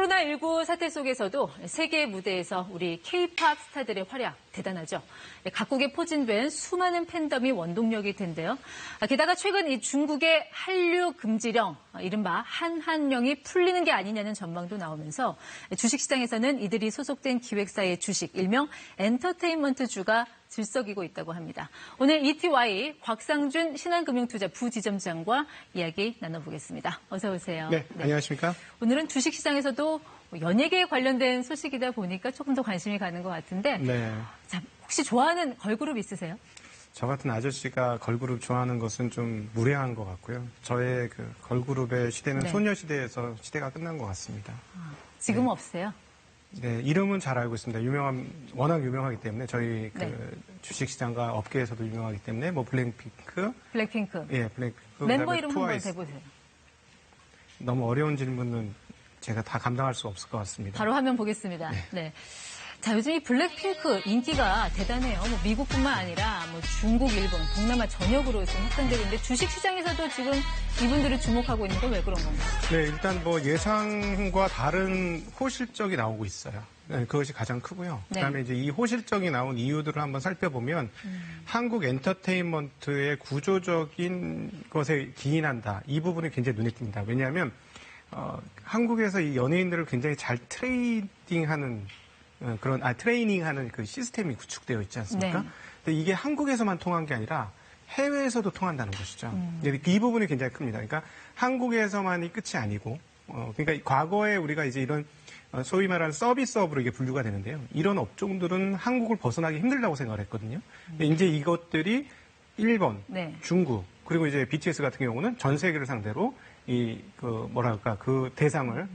코로나19 사태 속에서도 세계 무대에서 우리 K-팝 스타들의 활약 대단하죠. 각국에 포진된 수많은 팬덤이 원동력일 텐데요. 게다가 최근 이 중국의 한류 금지령, 이른바 한한령이 풀리는 게 아니냐는 전망도 나오면서 주식시장에서는 이들이 소속된 기획사의 주식, 일명 엔터테인먼트주가 들썩이고 있다고 합니다. 오늘 ETY 곽상준 신한금융투자 부지점장과 이야기 나눠보겠습니다. 어서 오세요. 네, 안녕하십니까? 오늘은 주식시장에서도 연예계에 관련된 소식이다 보니까 조금 더 관심이 가는 것 같은데 네. 자, 혹시 좋아하는 걸그룹 있으세요? 저 같은 아저씨가 걸그룹 좋아하는 것은 좀 무례한 것 같고요. 저의 그 걸그룹의 시대는 네. 소녀시대에서 시대가 끝난 것 같습니다. 지금은 네. 없어요? 네, 이름은 잘 알고 있습니다. 워낙 유명하기 때문에 저희 그 네. 주식시장과 업계에서도 유명하기 때문에 뭐 블랙핑크, 예, 블랙핑크, 멤버 이름 한번 트와이스. 대보세요. 너무 어려운 질문은 제가 다 감당할 수 없을 것 같습니다. 바로 화면 보겠습니다. 네. 자, 요즘 이 블랙핑크 인기가 대단해요. 뭐 미국뿐만 아니라 뭐 중국, 일본, 동남아 전역으로 지금 확산되고 있는데 주식시장에서도 지금 이분들을 주목하고 있는 건 왜 그런 건가요? 네, 일단 뭐 예상과 다른 호실적이 나오고 있어요. 네, 그것이 가장 크고요. 네. 그다음에 이제 이 호실적이 나온 이유들을 한번 살펴보면 한국 엔터테인먼트의 구조적인 것에 기인한다. 이 부분이 굉장히 눈에 띕니다. 왜냐하면 한국에서 이 연예인들을 굉장히 잘 트레이닝하는 그 시스템이 구축되어 있지 않습니까? 네. 근데 이게 한국에서만 통한 게 아니라 해외에서도 통한다는 것이죠. 이 부분이 굉장히 큽니다. 그러니까 한국에서만이 끝이 아니고, 그러니까 과거에 우리가 이제 이런 소위 말하는 서비스업으로 이게 분류가 되는데요. 이런 업종들은 한국을 벗어나기 힘들다고 생각을 했거든요. 근데 이제 이것들이 일본, 네. 중국, 그리고 이제 BTS 같은 경우는 전 세계를 상대로 그 대상을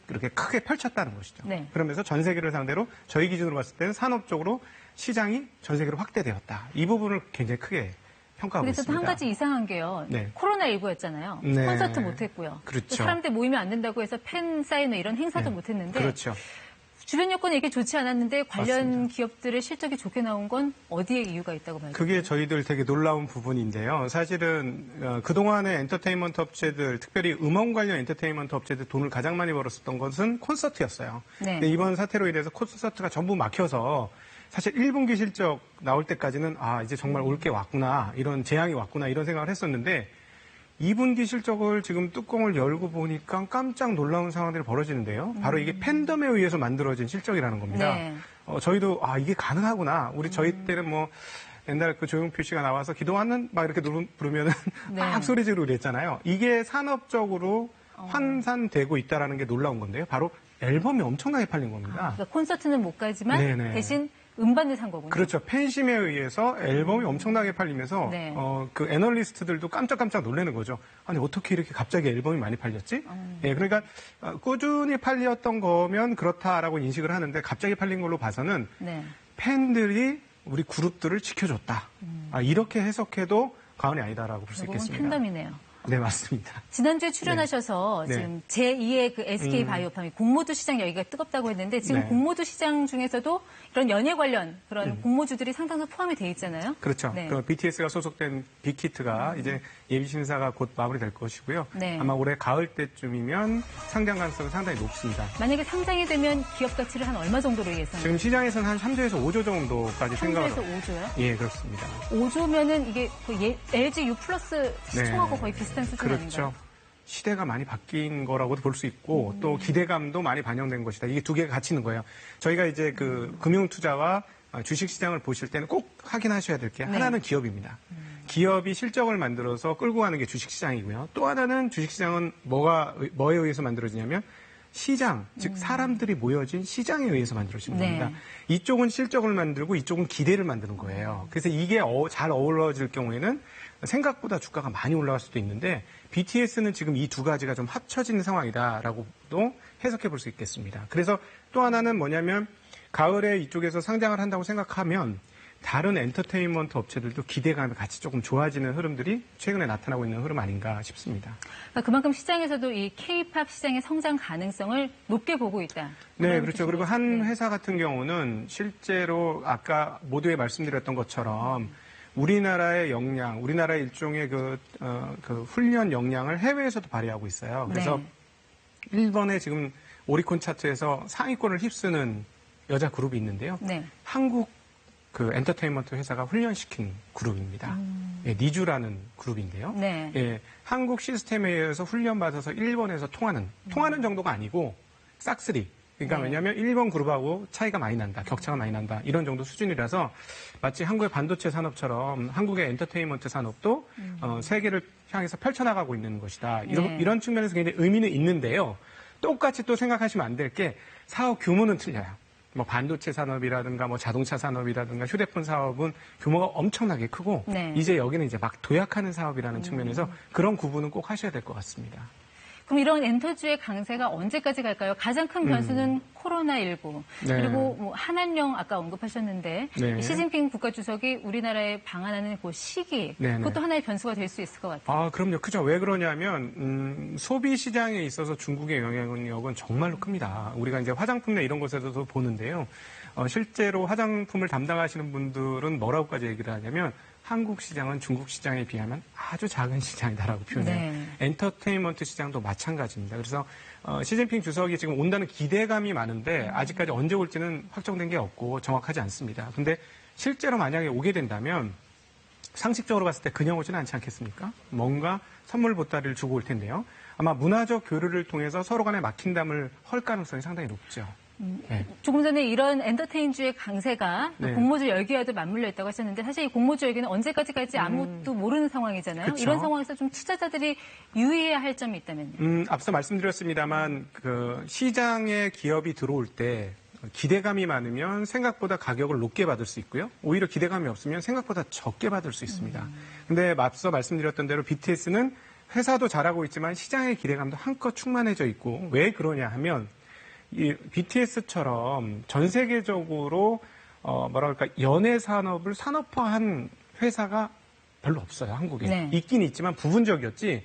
이렇게 크게 펼쳤다는 것이죠. 네. 그러면서 전 세계를 상대로 저희 기준으로 봤을 때는 산업적으로 시장이 전 세계로 확대되었다. 이 부분을 굉장히 크게 평가하고 그래서 있습니다. 한 가지 이상한 게요. 네. 코로나19였잖아요. 네. 콘서트 못했고요. 그렇죠. 사람들 모이면 안 된다고 해서 팬 사인회 이런 행사도 네. 못했는데 그렇죠. 주변 여건이 이렇게 좋지 않았는데 관련 맞습니다. 기업들의 실적이 좋게 나온 건 어디에 이유가 있다고 봐요? 그게 저희들 되게 놀라운 부분인데요. 사실은 그동안의 엔터테인먼트 업체들, 특별히 음원 관련 엔터테인먼트 업체들 돈을 가장 많이 벌었었던 것은 콘서트였어요. 네. 근데 이번 사태로 인해서 콘서트가 전부 막혀서 사실 1분기 실적 나올 때까지는 이제 정말 올 게 왔구나, 이런 재앙이 왔구나 이런 생각을 했었는데 2분기 실적을 지금 뚜껑을 열고 보니까 깜짝 놀라운 상황들이 벌어지는데요. 바로 이게 팬덤에 의해서 만들어진 실적이라는 겁니다. 네. 저희도 이게 가능하구나. 저희 때는 뭐 옛날 그 조용필 씨가 나와서 기도하는 막 이렇게 부르면은 네. 막 소리 지르고 그랬잖아요. 이게 산업적으로 환산되고 있다라는 게 놀라운 건데요. 바로 앨범이 엄청나게 팔린 겁니다. 그러니까 콘서트는 못 가지만 네네. 대신 음반을 산 거군요. 그렇죠. 팬심에 의해서 앨범이 엄청나게 팔리면서 네. 그 애널리스트들도 깜짝깜짝 놀라는 거죠. 아니 어떻게 이렇게 갑자기 앨범이 많이 팔렸지? 예, 그러니까 꾸준히 팔렸던 거면 그렇다라고 인식을 하는데 갑자기 팔린 걸로 봐서는 네. 팬들이 우리 그룹들을 지켜줬다. 이렇게 해석해도 과언이 아니다라고 볼 수 결국은 있겠습니다. 팬덤이네요. 네, 맞습니다. 지난주에 출연하셔서 네. 지금 제2의 그 SK 바이오팜이 공모주 시장 여기가 뜨겁다고 했는데 지금 네. 공모주 시장 중에서도 이런 연예 관련 그런 공모주들이 상당수 포함이 돼 있잖아요. 그렇죠. 네. 그 BTS가 소속된 빅히트가 이제 예비 심사가 곧 마무리될 것이고요. 네. 아마 올해 가을 때쯤이면 상장 가능성이 상당히 높습니다. 만약에 상장이 되면 기업 가치를 한 얼마 정도로 예상해요? 지금 시장에서는 한 3조에서 5조 정도까지 생각을 3조에서 5조요? 예, 그렇습니다. 5조면은 이게 LG U 플러스 시총하고 네. 거의 비슷한 수준 그렇죠. 아닌가요? 시대가 많이 바뀐 거라고도 볼 수 있고 또 기대감도 많이 반영된 것이다. 이게 두 개가 같이 있는 거예요. 저희가 이제 그 금융투자와 주식시장을 보실 때는 꼭 확인하셔야 될 게 네. 하나는 기업입니다. 기업이 실적을 만들어서 끌고 가는 게 주식시장이고요. 또 하나는 주식시장은 뭐에 의해서 만들어지냐면 시장, 즉 사람들이 모여진 시장에 의해서 만들어지는 네. 겁니다. 이쪽은 실적을 만들고 이쪽은 기대를 만드는 거예요. 그래서 이게 잘 어우러질 경우에는 생각보다 주가가 많이 올라갈 수도 있는데 BTS는 지금 이 두 가지가 좀 합쳐진 상황이다라고도 해석해 볼 수 있겠습니다. 그래서 또 하나는 뭐냐면 가을에 이쪽에서 상장을 한다고 생각하면 다른 엔터테인먼트 업체들도 기대감이 같이 조금 좋아지는 흐름들이 최근에 나타나고 있는 흐름 아닌가 싶습니다. 그러니까 그만큼 시장에서도 이 K-팝 시장의 성장 가능성을 높게 보고 있다. 네, 그렇죠. 그리고 한 네. 회사 같은 경우는 실제로 아까 모두에 말씀드렸던 것처럼 우리나라의 역량, 우리나라의 일종의 그 훈련 역량을 해외에서도 발휘하고 있어요. 그래서 네. 일본에 지금 오리콘 차트에서 상위권을 휩쓰는 여자 그룹이 있는데요. 네. 한국 그 엔터테인먼트 회사가 훈련시킨 그룹입니다. 예, 니쥬라는 그룹인데요. 네. 예, 한국 시스템에 의해서 훈련받아서 일본에서 통하는 정도가 아니고 싹쓸이. 그러니까 네. 왜냐하면 일본 그룹하고 차이가 많이 난다, 격차가 많이 난다 이런 정도 수준이라서 마치 한국의 반도체 산업처럼 한국의 엔터테인먼트 산업도 세계를 향해서 펼쳐나가고 있는 것이다. 네. 이런 측면에서 굉장히 의미는 있는데요. 똑같이 또 생각하시면 안 될 게 사업 규모는 틀려요. 뭐 반도체 산업이라든가 뭐 자동차 산업이라든가 휴대폰 사업은 규모가 엄청나게 크고 네. 이제 여기는 이제 막 도약하는 사업이라는 측면에서 그런 구분은 꼭 하셔야 될 것 같습니다. 그럼 이런 엔터주의 강세가 언제까지 갈까요? 가장 큰 변수는 코로나19 네. 그리고 뭐 한한령 아까 언급하셨는데 네. 시진핑 국가주석이 우리나라에 방한하는 그 시기 네, 네. 그것도 하나의 변수가 될 수 있을 것 같아요. 아, 그럼요. 그죠. 왜 그러냐면, 소비 시장에 있어서 중국의 영향력은 정말로 큽니다. 우리가 이제 화장품 내 이런 곳에서도 보는데요. 실제로 화장품을 담당하시는 분들은 뭐라고까지 얘기를 하냐면, 한국 시장은 중국 시장에 비하면 아주 작은 시장이다라고 표현해요. 네. 엔터테인먼트 시장도 마찬가지입니다. 그래서 시진핑 주석이 지금 온다는 기대감이 많은데 아직까지 언제 올지는 확정된 게 없고 정확하지 않습니다. 근데 실제로 만약에 오게 된다면 상식적으로 봤을 때 그냥 오지는 않지 않겠습니까? 뭔가 선물 보따리를 주고 올 텐데요. 아마 문화적 교류를 통해서 서로 간에 막힌담을 헐 가능성이 상당히 높죠. 네. 조금 전에 이런 엔터테인주의 강세가 네. 공모주 열기와도 맞물려 있다고 하셨는데 사실 이 공모주 열기는 언제까지 갈지 아무도 모르는 상황이잖아요. 그쵸. 이런 상황에서 좀 투자자들이 유의해야 할 점이 있다면요. 앞서 말씀드렸습니다만 그 시장에 기업이 들어올 때 기대감이 많으면 생각보다 가격을 높게 받을 수 있고요. 오히려 기대감이 없으면 생각보다 적게 받을 수 있습니다. 근데 앞서 말씀드렸던 대로 BTS는 회사도 잘하고 있지만 시장의 기대감도 한껏 충만해져 있고 왜 그러냐 하면 이 BTS처럼 전 세계적으로 뭐랄까 연예 산업을 산업화한 회사가 별로 없어요. 한국에. 네. 있긴 있지만 부분적이었지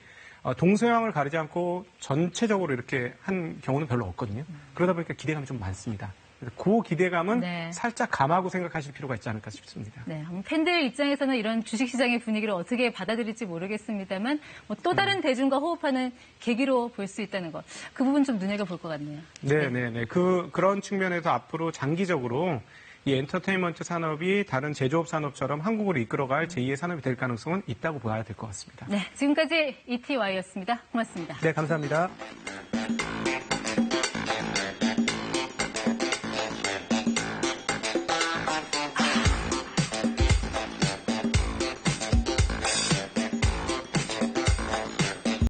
동서양을 가리지 않고 전체적으로 이렇게 한 경우는 별로 없거든요. 그러다 보니까 기대감이 좀 많습니다. 그래서 그 기대감은 네. 살짝 감하고 생각하실 필요가 있지 않을까 싶습니다. 네, 팬들 입장에서는 이런 주식시장의 분위기를 어떻게 받아들일지 모르겠습니다만 또 다른 대중과 호흡하는 계기로 볼 수 있다는 것. 그 부분 좀 눈여겨볼 것 같네요. 네네네. 그런 측면에서 앞으로 장기적으로 이 엔터테인먼트 산업이 다른 제조업 산업처럼 한국을 이끌어갈 제2의 산업이 될 가능성은 있다고 봐야 될 것 같습니다. 네, 지금까지 ETY였습니다. 고맙습니다. 네, 감사합니다.